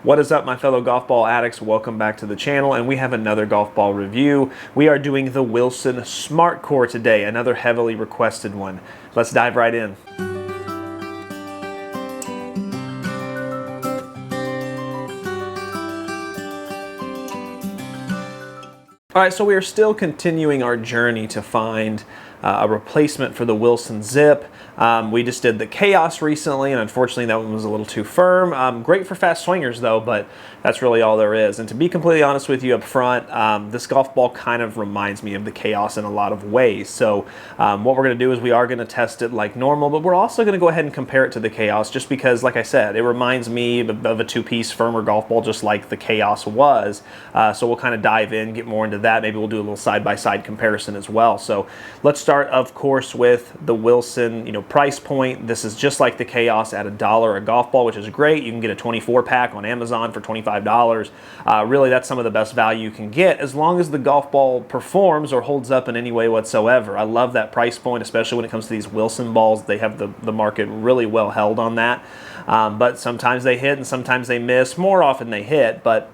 What is up, my fellow golf ball addicts? Welcome back to the channel, and we have another golf ball review. We are doing the Wilson Smart Core today, another heavily requested one. Let's dive right in. All right, so we are still continuing our journey to find a replacement for the Wilson Zip. We just did the Chaos recently, and unfortunately that one was a little too firm. Great for fast swingers though, but that's really all there is. And to be completely honest with you up front, this golf ball kind of reminds me of the Chaos in a lot of ways. So what we're gonna do is we are gonna test it like normal, but we're also gonna go ahead and compare it to the Chaos just because, like I said, it reminds me of a two-piece firmer golf ball just like the Chaos was. So we'll kind of dive in, get more into that. Maybe we'll do a little side-by-side comparison as well. So let's start, of course, with the Wilson, price point. This is just like the Chaos at $1 a golf ball, which is great. You can get a 24 pack on Amazon for $25. Really, that's some of the best value you can get as long as the golf ball performs or holds up in any way whatsoever. I love that price point, especially when it comes to these Wilson balls. They have the market really well held on that. But sometimes they hit and sometimes they miss. More often they hit, but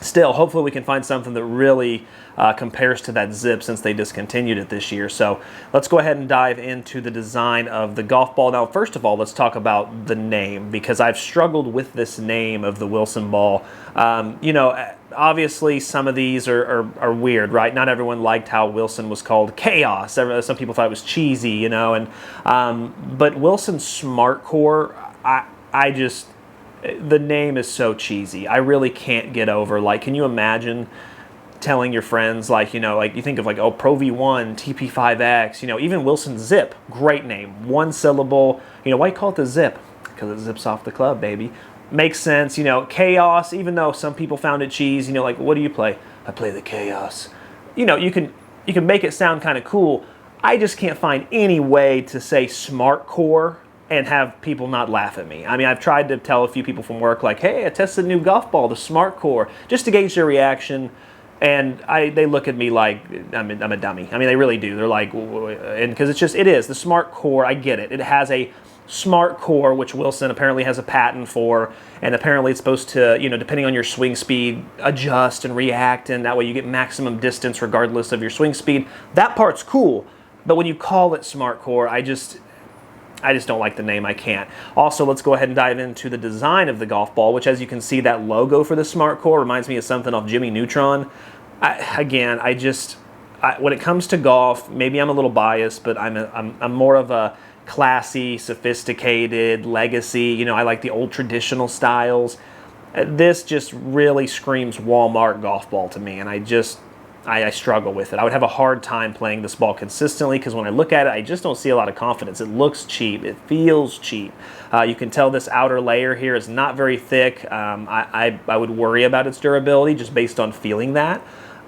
still, hopefully we can find something that really compares to that Zip since they discontinued it this year. So let's go ahead and dive into the design of the golf ball. Now, first of all, let's talk about the name, because I've struggled with this name of the Wilson ball. Obviously some of these are weird, right? Not everyone liked how Wilson was called Chaos. Some people thought it was cheesy, but Wilson Smart Core, the name is so cheesy. I really can't get over, can you imagine telling your friends, you think of Pro V1, TP5X, even Wilson Zip, great name, one syllable. Why you call it the Zip? Because it zips off the club, baby. Makes sense. Chaos, even though some people found it cheese, what do you play? I play the Chaos. You can make it sound kind of cool. I just can't find any way to say Smart Core and have people not laugh at me. I mean, I've tried to tell a few people from work, hey, I tested a new golf ball, the Smart Core, just to gauge their reaction. And they look at me like I'm a dummy. I mean, they really do. They're like, and because it is the Smart Core. I get it. It has a Smart Core, which Wilson apparently has a patent for, and apparently it's supposed to, depending on your swing speed, adjust and react, and that way you get maximum distance regardless of your swing speed. That part's cool, but when you call it Smart Core, I just don't like the name. I can't. Also, let's go ahead and dive into the design of the golf ball, which, as you can see, that logo for the Smart Core reminds me of something off Jimmy Neutron. When it comes to golf, maybe I'm a little biased, but I'm more of a classy, sophisticated, legacy. I like the old traditional styles. This just really screams Walmart golf ball to me, and I struggle with it. I would have a hard time playing this ball consistently because when I look at it, I just don't see a lot of confidence. It looks cheap. It feels cheap. You can tell this outer layer here is not very thick. I would worry about its durability just based on feeling that.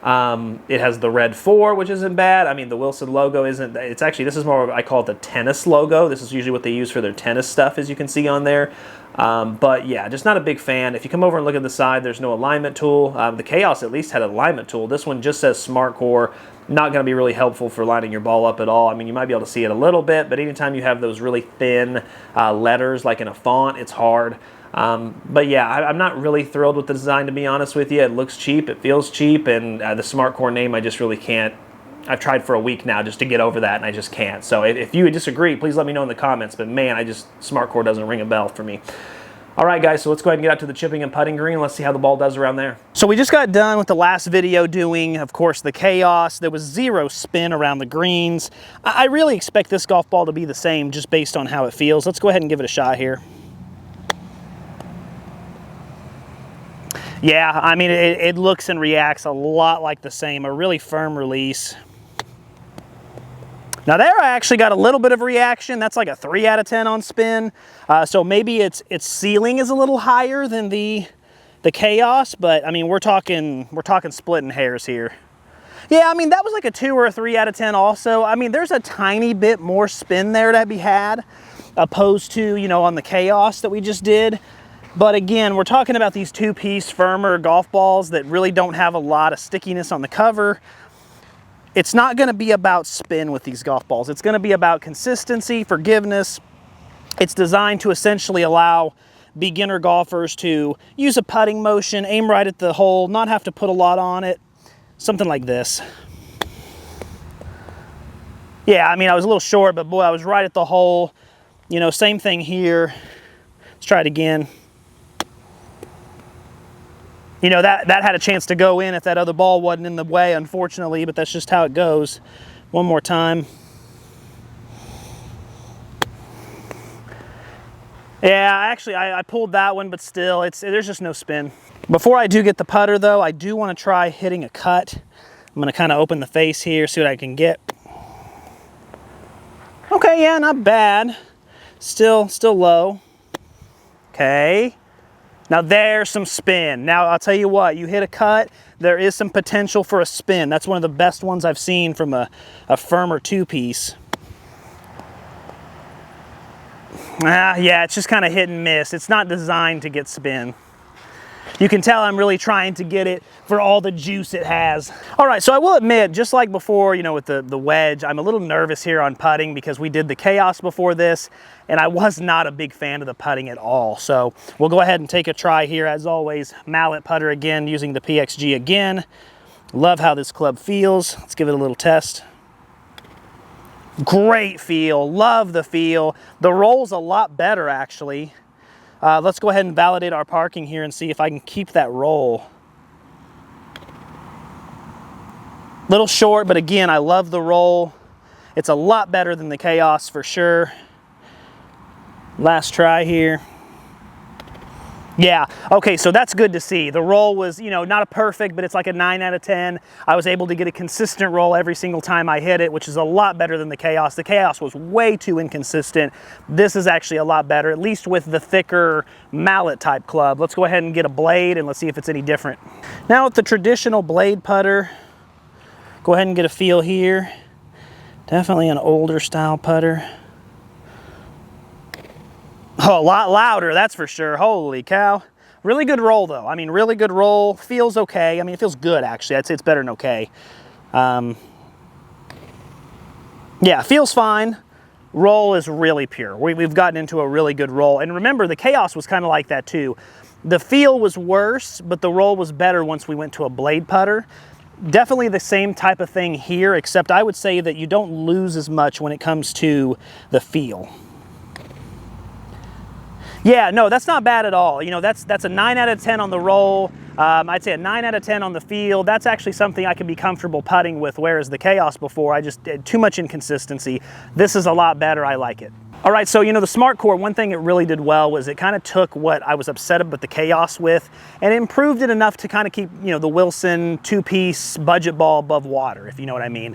It has the red 4, which isn't bad. I mean, the Wilson logo isn't. It's actually, this is more of, I call it the tennis logo. This is usually what they use for their tennis stuff, as you can see on there. But yeah, just not a big fan. If you come over and look at the side, there's no alignment tool. The Chaos at least had an alignment tool. This one just says Smart Core. Not going to be really helpful for lining your ball up at all. I mean, you might be able to see it a little bit, but anytime you have those really thin letters, like in a font, it's hard. But yeah, I'm not really thrilled with the design, to be honest with you. It looks cheap, it feels cheap, and the Smart Core name, I just really can't. I've tried for a week now just to get over that, and I just can't. So if you would disagree, please let me know in the comments. But man, Smart Core doesn't ring a bell for me. All right, guys, so let's go ahead and get out to the chipping and putting green. Let's see how the ball does around there. So we just got done with the last video doing, of course, the Chaos. There was 0 spin around the greens. I really expect this golf ball to be the same just based on how it feels. Let's go ahead and give it a shot here. Yeah, I mean, it looks and reacts a lot like the same, a really firm release. Now there I actually got a little bit of reaction. That's like a 3 out of 10 on spin. So maybe its ceiling is a little higher than the Chaos, but I mean, we're talking splitting hairs here. Yeah, I mean, that was like a 2 or a 3 out of 10 also. I mean, there's a tiny bit more spin there to be had, opposed to, on the Chaos that we just did. But again, we're talking about these two-piece firmer golf balls that really don't have a lot of stickiness on the cover. It's not going to be about spin with these golf balls. It's going to be about consistency, forgiveness. It's designed to essentially allow beginner golfers to use a putting motion, aim right at the hole, not have to put a lot on it. Something like this. Yeah, I mean, I was a little short, but boy, I was right at the hole. You know, same thing here. Let's try it again. You know, that had a chance to go in if that other ball wasn't in the way, unfortunately, but that's just how it goes. One more time. Yeah, actually, I pulled that one, but still, there's just no spin. Before I do get the putter, though, I do want to try hitting a cut. I'm going to kind of open the face here, see what I can get. Okay, yeah, not bad. Still low. Okay. Now there's some spin. Now I'll tell you what, you hit a cut, there is some potential for a spin. That's one of the best ones I've seen from a firmer two-piece. Yeah, it's just kind of hit and miss. It's not designed to get spin. You can tell I'm really trying to get it for all the juice it has. All right, so I will admit, just like before, you know, with the wedge, I'm a little nervous here on putting because we did the Chaos before this, and I was not a big fan of the putting at all. So we'll go ahead and take a try here. As always, mallet putter again, using the PXG again. Love how this club feels. Let's give it a little test. Great feel, love the feel. The roll's a lot better, actually. Let's go ahead and validate our parking here and see if I can keep that roll. Little short, but again, I love the roll. It's a lot better than the Chaos for sure. Last try here. Yeah, okay, so that's good to see. The roll was, you know, not a perfect, but it's like a 9 out of 10. I was able to get a consistent roll every single time I hit it, which is a lot better than the Chaos. The Chaos was way too inconsistent. This is actually a lot better, at least with the thicker mallet type club. Let's go ahead and get a blade and let's see if it's any different. Now with the traditional blade putter, go ahead and get a feel here. Definitely an older style putter. Oh, a lot louder, that's for sure. Holy cow. Really good roll, though. I mean, really good roll. Feels okay. I mean, it feels good, actually. I'd say it's better than okay. Yeah, feels fine. Roll is really pure. We've gotten into a really good roll. And remember, the Chaos was kind of like that, too. The feel was worse, but the roll was better once we went to a blade putter. Definitely the same type of thing here, except I would say that you don't lose as much when it comes to the feel. Yeah, no, that's not bad at all. You know, that's a 9 out of 10 on the roll. I'd say a 9 out of 10 on the field. That's actually something I can be comfortable putting with, whereas the Chaos before, I just had too much inconsistency. This is a lot better. I like it. All right, so, you know, the Smart Core, one thing it really did well was it kind of took what I was upset about the Chaos with and improved it enough to kind of keep, you know, the Wilson two-piece budget ball above water, if you know what I mean.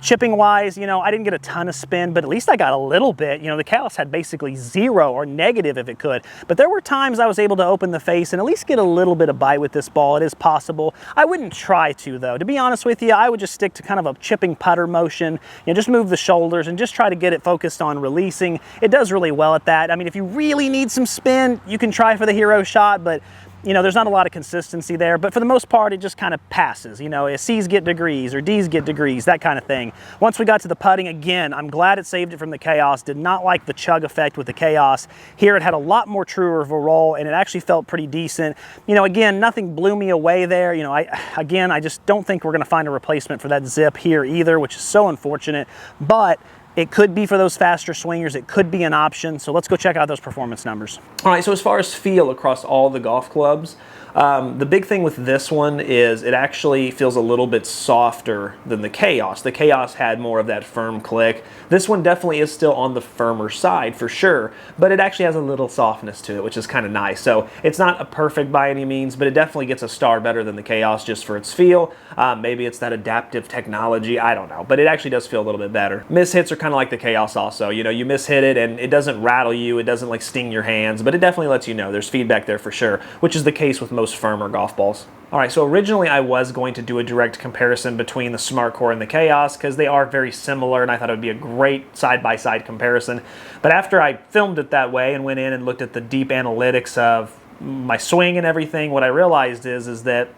Chipping-wise, you know, I didn't get a ton of spin, but at least I got a little bit. You know, the Chaos had basically zero or negative if it could, but there were times I was able to open the face and at least get a little bit of bite with this ball. It is possible. I wouldn't try to, though. To be honest with you, I would just stick to kind of a chipping putter motion, you know, just move the shoulders and just try to get it focused on releasing. It does really well at that. I mean, if you really need some spin, you can try for the hero shot, but you know, there's not a lot of consistency there. But for the most part, it just kind of passes. You know, C's get degrees or D's get degrees, that kind of thing. Once we got to the putting, again, I'm glad it saved it from the Chaos. Did not like the chug effect with the Chaos. Here it had a lot more truer of a roll and it actually felt pretty decent. You know, again, nothing blew me away there. You know, I just don't think we're gonna find a replacement for that zip here either, which is so unfortunate. But it could be for those faster swingers. It could be an option. So let's go check out those performance numbers. All right, so as far as feel across all the golf clubs, the big thing with this one is it actually feels a little bit softer than the Chaos. The Chaos had more of that firm click. This one definitely is still on the firmer side for sure, but it actually has a little softness to it, which is kind of nice. So it's not a perfect by any means, but it definitely gets a star better than the Chaos just for its feel. Maybe it's that adaptive technology, I don't know, but it actually does feel a little bit better. Mishits are kind of like the Chaos also. You know, you mishit it and it doesn't rattle you, it doesn't like sting your hands, but it definitely lets you know there's feedback there for sure, which is the case with most firmer golf balls. All right, so originally I was going to do a direct comparison between the Smart Core and the Chaos because they are very similar and I thought it would be a great side-by-side comparison. But after I filmed it that way and went in and looked at the deep analytics of my swing and everything, what I realized is that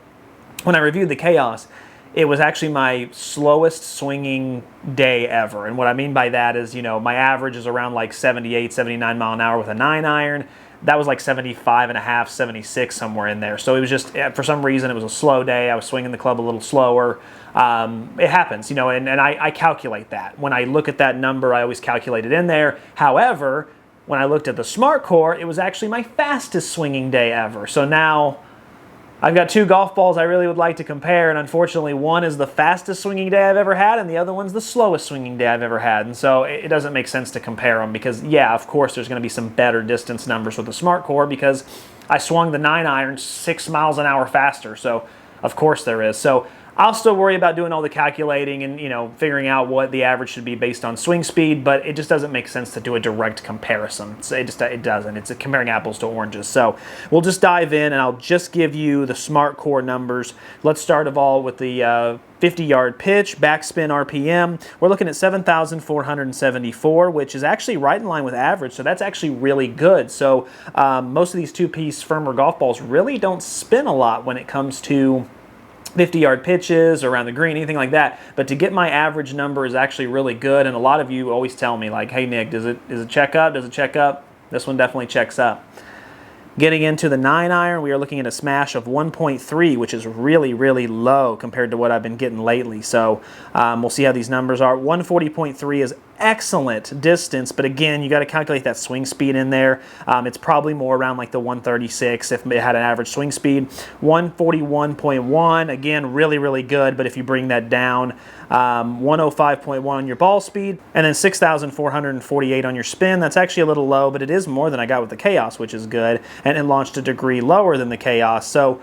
when I reviewed the Chaos, it was actually my slowest swinging day ever. And what I mean by that is, you know, my average is around like 78, 79 mile an hour with a 9 iron. that was like 75 and a half, 76, somewhere in there. So it was just, for some reason, it was a slow day. I was swinging the club a little slower. It happens, you know, and I calculate that. When I look at that number, I always calculate it in there. However, when I looked at the Smart Core, it was actually my fastest swinging day ever. So now I've got two golf balls I really would like to compare, and unfortunately one is the fastest swinging day I've ever had, and the other one's the slowest swinging day I've ever had. And so it doesn't make sense to compare them because, yeah, of course there's going to be some better distance numbers with the Smart Core because I swung the 9-iron 6 miles an hour faster. So of course there is. So I'll still worry about doing all the calculating and, you know, figuring out what the average should be based on swing speed, but it just doesn't make sense to do a direct comparison. So it doesn't. It's comparing apples to oranges. So we'll just dive in and I'll just give you the Smart Core numbers. Let's start of all with the 50-yard pitch, backspin RPM. We're looking at 7,474, which is actually right in line with average, so that's actually really good. So most of these two-piece firmer golf balls really don't spin a lot when it comes to 50-yard pitches around the green, anything like that. But to get my average number is actually really good. And a lot of you always tell me, like, hey, Nick, does it check up? Does it check up? This one definitely checks up. Getting into the 9-iron, we are looking at a smash of 1.3, which is really, really low compared to what I've been getting lately. So we'll see how these numbers are. 140.3 is excellent distance, but again, you got to calculate that swing speed in there. It's probably more around like the 136 if it had an average swing speed. 141.1, again, really, really good, but if you bring that down, 105.1 on your ball speed, and then 6,448 on your spin. That's actually a little low, but it is more than I got with the Chaos, which is good, and it launched a degree lower than the Chaos. So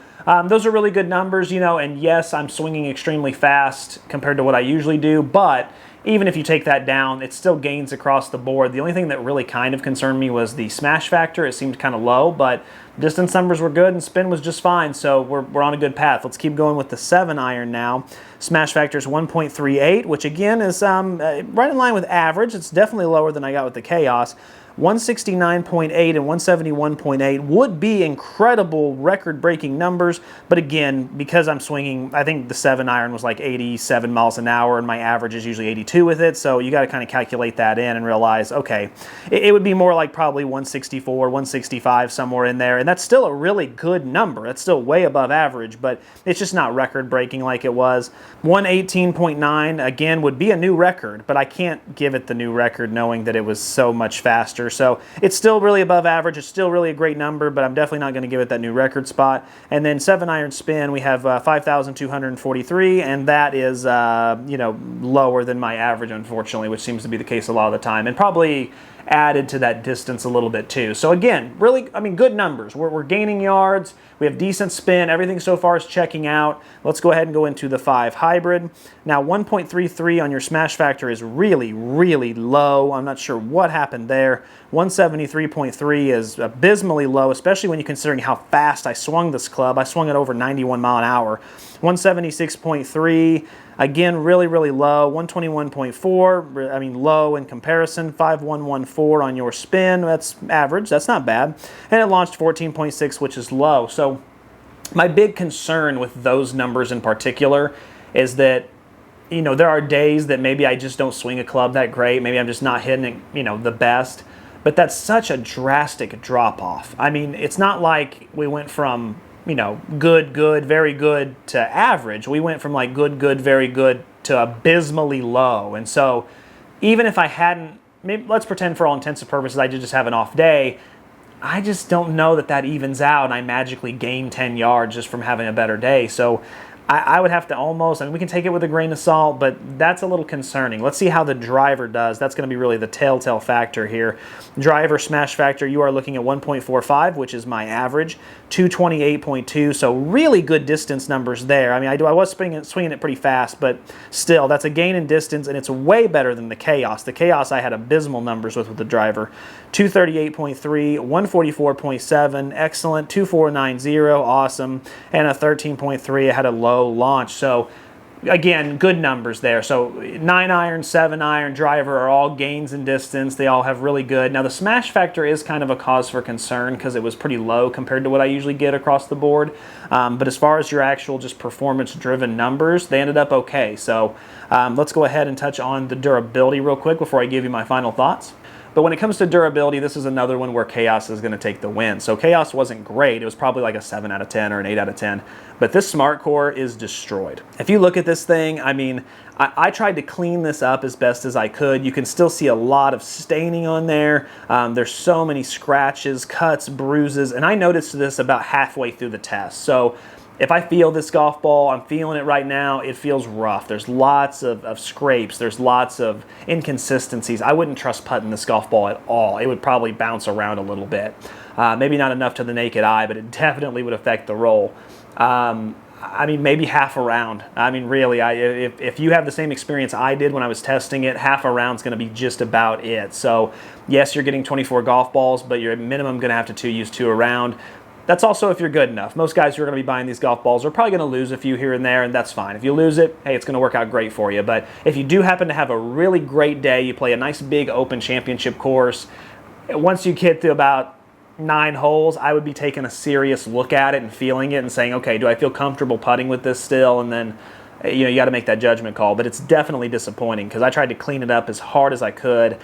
those are really good numbers, you know, and yes, I'm swinging extremely fast compared to what I usually do, but even if you take that down, it still gains across the board. The only thing that really kind of concerned me was the smash factor. It seemed kind of low, but distance numbers were good and spin was just fine, so we're on a good path. Let's keep going with the 7-iron now. Smash factor is 1.38, which again is right in line with average. It's definitely lower than I got with the Chaos. 169.8 and 171.8 would be incredible record-breaking numbers, but again, because I'm swinging, I think the 7-iron was like 87 miles an hour, and my average is usually 82 with it, so you got to kind of calculate that in and realize, okay, it would be more like probably 164, 165, somewhere in there, and that's still a really good number. That's still way above average, but it's just not record-breaking like it was. 118.9, again, would be a new record, but I can't give it the new record knowing that it was so much faster. So it's still really above average. It's still really a great number, but I'm definitely not going to give it that new record spot. And then 7-iron spin, we have 5,243, and that is you know, lower than my average, unfortunately, which seems to be the case a lot of the time, and probably added to that distance a little bit too. So again, really, I mean, good numbers. We're gaining yards. We have decent spin. Everything so far is checking out. Let's go ahead and go into the 5 hybrid. Now, 1.33 on your smash factor is really, really low. I'm not sure what happened there. 173.3 is abysmally low, especially when you're considering how fast I swung this club. I swung it over 91 mile an hour. 176.3, again, really, really low. 121.4, I mean, low in comparison. 5114 on your spin, that's average, that's not bad. And it launched 14.6, which is low. So my big concern with those numbers in particular is that, you know, there are days that maybe I just don't swing a club that great. Maybe I'm just not hitting it, you know, the best. But that's such a drastic drop off. I mean, it's not like we went from, you know, good, good, very good to average. We went from like good, good, very good to abysmally low. And so even if I hadn't, maybe, let's pretend for all intents and purposes I did just have an off day, I just don't know that that evens out and I magically gain 10 yards just from having a better day. So I would have to almost, and we can take it with a grain of salt, but that's a little concerning. Let's see how the driver does. That's going to be really the telltale factor here. Driver smash factor, you are looking at 1.45, which is my average, 228.2, so really good distance numbers there. I mean, I was swinging it pretty fast, but still, that's a gain in distance, and it's way better than the Chaos. The Chaos I had abysmal numbers with the driver. 238.3, 144.7, excellent, 2490, awesome, and a 13.3. I had a low launch. So again, good numbers there. So 9-iron, 7-iron, driver are all gains in distance. They all have really good. Now the smash factor is kind of a cause for concern because it was pretty low compared to what I usually get across the board. But as far as your actual just performance-driven numbers, they ended up okay. So let's go ahead and touch on the durability real quick before I give you my final thoughts. But when it comes to durability, this is another one where Chaos is going to take the win. So Chaos wasn't great. It was probably like a 7 out of 10 or an 8 out of 10. But this Smart Core is destroyed. If you look at this thing, I mean, I tried to clean this up as best as I could. You can still see a lot of staining on there. There's so many scratches, cuts, bruises, and I noticed this about halfway through the test. So if I feel this golf ball, I'm feeling it right now, it feels rough. There's lots of scrapes. There's lots of inconsistencies. I wouldn't trust putting this golf ball at all. It would probably bounce around a little bit. Maybe not enough to the naked eye, but it definitely would affect the roll. I mean, maybe half a round. I mean, really, if you have the same experience I did when I was testing it, half a round's going to be just about it. So, yes, you're getting 24 golf balls, but you're at minimum going to have to use 2 a round. That's also if you're good enough. Most guys who are going to be buying these golf balls are probably going to lose a few here and there, and that's fine. If you lose it, hey, it's going to work out great for you. But if you do happen to have a really great day, you play a nice big open championship course, once you get to about 9 holes, I would be taking a serious look at it and feeling it and saying, okay, do I feel comfortable putting with this still? And then, you got to make that judgment call. But it's definitely disappointing because I tried to clean it up as hard as I could,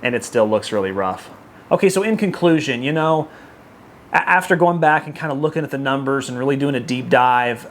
and it still looks really rough. Okay, so in conclusion, after going back and kind of looking at the numbers and really doing a deep dive,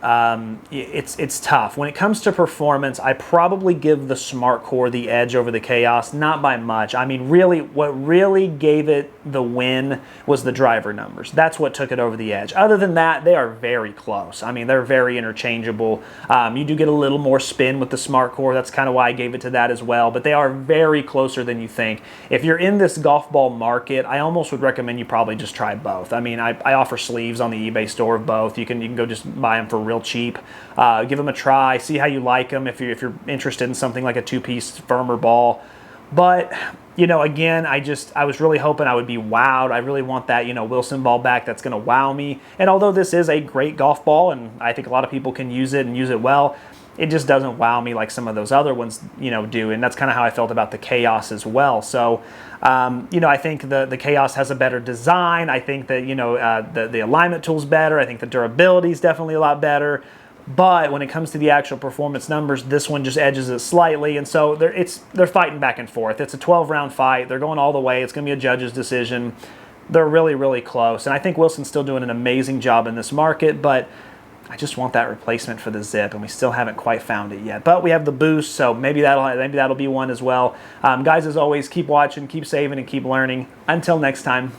it's tough. When it comes to performance, I probably give the Smart Core the edge over the Chaos, not by much. I mean, really, what really gave it the win was the driver numbers. That's what took it over the edge. Other than that, they are very close. I mean, they're very interchangeable. You do get a little more spin with the Smart Core. That's kind of why I gave it to that as well. But they are very closer than you think. If you're in this golf ball market, I almost would recommend you probably just try both. I mean, I offer sleeves on the eBay store of both. You can go just buy them for real cheap. Give them a try. See how you like them if you're interested in something like a 2-piece firmer ball. But, again, I was really hoping I would be wowed. I really want that, Wilson ball back that's going to wow me. And although this is a great golf ball, and I think a lot of people can use it and use it well, it just doesn't wow me like some of those other ones, do. And that's kind of how I felt about the Chaos as well. So, I think the Chaos has a better design. I think that, the alignment tool's better. I think the durability is definitely a lot better. But when it comes to the actual performance numbers, this one just edges it slightly. And so they're fighting back and forth. It's a 12-round fight. They're going all the way. It's going to be a judge's decision. They're really, really close. And I think Wilson's still doing an amazing job in this market, but I just want that replacement for the Zip, and we still haven't quite found it yet. But we have the Boost, so maybe that'll be one as well. Guys, as always, keep watching, keep saving, and keep learning. Until next time.